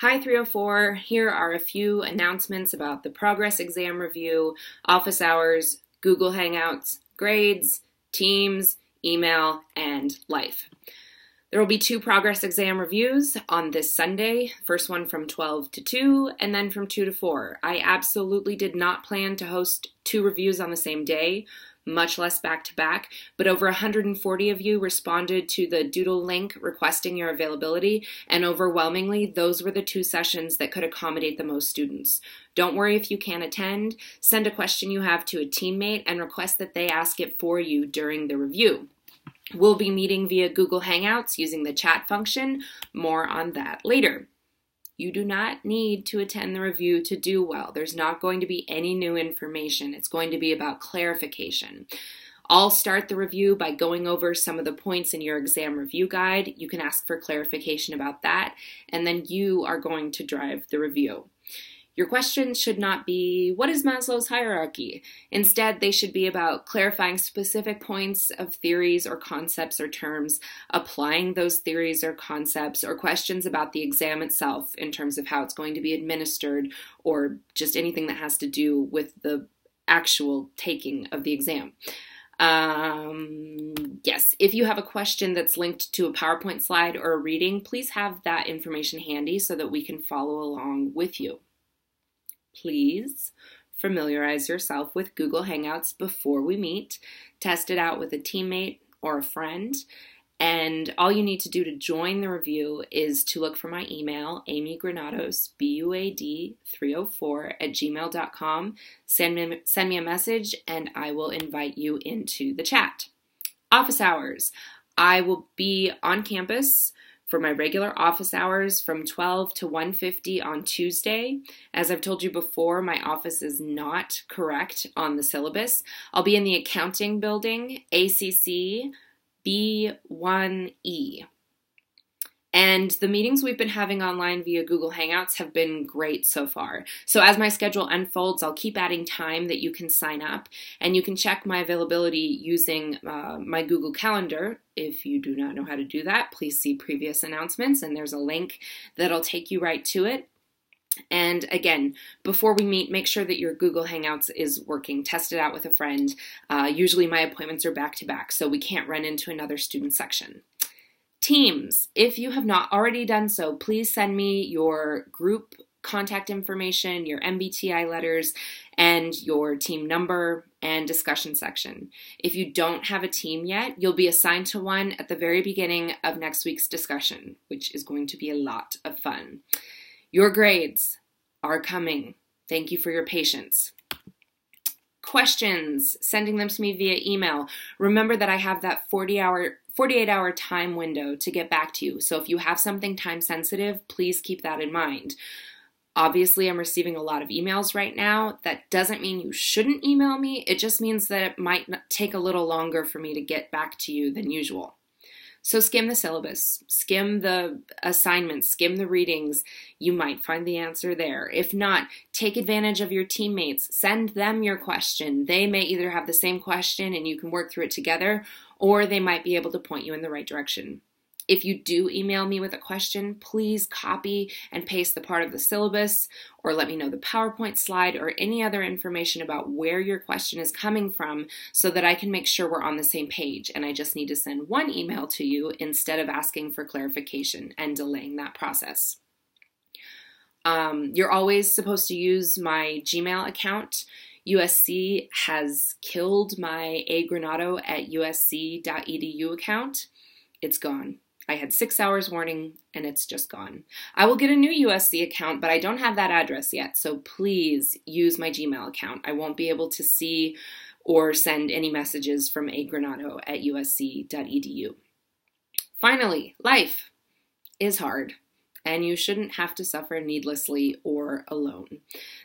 Hi 304, here are a few announcements about the progress exam review, office hours, Google Hangouts, grades, teams, email, and life. There will be 2 progress exam reviews on this Sunday, first one from 12 to 2 and then from 2 to 4. I absolutely did not plan to host 2 reviews on the same day, much less back-to-back, but over 140 of you responded to the Doodle link requesting your availability, and overwhelmingly, those were the 2 sessions that could accommodate the most students. Don't worry if you can't attend. Send a question you have to a teammate and request that they ask it for you during the review. We'll be meeting via Google Hangouts using the chat function. More on that later. You do not need to attend the review to do well. There's not going to be any new information. It's going to be about clarification. I'll start the review by going over some of the points in your exam review guide. You can ask for clarification about that, and then you are going to drive the review. Your questions should not be, what is Maslow's hierarchy? Instead, they should be about clarifying specific points of theories or concepts or terms, applying those theories or concepts, or questions about the exam itself in terms of how it's going to be administered, or just anything that has to do with the actual taking of the exam. Yes, if you have a question that's linked to a PowerPoint slide or a reading, please have that information handy so that we can follow along with you. Please familiarize yourself with Google Hangouts before we meet. Test it out with a teammate or a friend. And all you need to do to join the review is to look for my email, amygranados, BUAD304 @gmail.com. Send me a message and I will invite you into the chat. Office hours. I will be on campus for my regular office hours from 12 to 1:50 on Tuesday. As I've told you before, my office is not correct on the syllabus. I'll be in the accounting building, ACC B1E. And the meetings we've been having online via Google Hangouts have been great so far. So as my schedule unfolds, I'll keep adding time that you can sign up, and you can check my availability using my Google Calendar. If you do not know how to do that, please see previous announcements, and there's a link that'll take you right to it. And again, before we meet, make sure that your Google Hangouts is working. Test it out with a friend. Usually my appointments are back-to-back, so we can't run into another student section. Teams, if you have not already done so, please send me your group contact information, your MBTI letters, and your team number and discussion section. If you don't have a team yet, you'll be assigned to one at the very beginning of next week's discussion, which is going to be a lot of fun. Your grades are coming. Thank you for your patience. Questions, sending them to me via email. Remember that I have that 48-hour time window to get back to you. So if you have something time sensitive, please keep that in mind. Obviously, I'm receiving a lot of emails right now. That doesn't mean you shouldn't email me. It just means that it might take a little longer for me to get back to you than usual. So skim the syllabus, skim the assignments, skim the readings. You might find the answer there. If not, take advantage of your teammates. Send them your question. They may either have the same question and you can work through it together, or they might be able to point you in the right direction. If you do email me with a question, please copy and paste the part of the syllabus, or let me know the PowerPoint slide or any other information about where your question is coming from so that I can make sure we're on the same page. And I just need to send one email to you instead of asking for clarification and delaying that process. You're always supposed to use my Gmail account. USC has killed my agranado@usc.edu account. It's gone. I had 6 hours warning and it's just gone. I will get a new USC account, but I don't have that address yet, so please use my Gmail account. I won't be able to see or send any messages from agranado@usc.edu. Finally, life is hard, and you shouldn't have to suffer needlessly or alone.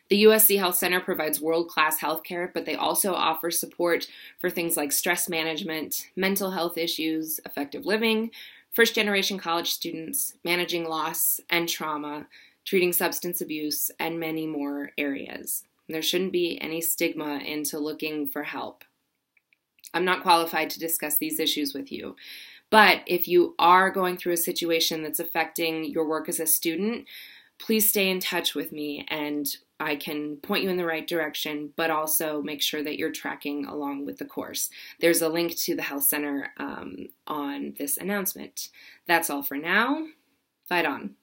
The USC Health Center provides world-class healthcare, but they also offer support for things like stress management, mental health issues, effective living, first-generation college students, managing loss and trauma, treating substance abuse, and many more areas. There shouldn't be any stigma into looking for help. I'm not qualified to discuss these issues with you, but if you are going through a situation that's affecting your work as a student, please stay in touch with me and I can point you in the right direction, but also make sure that you're tracking along with the course. There's a link to the health center on this announcement. That's all for now. Fight on.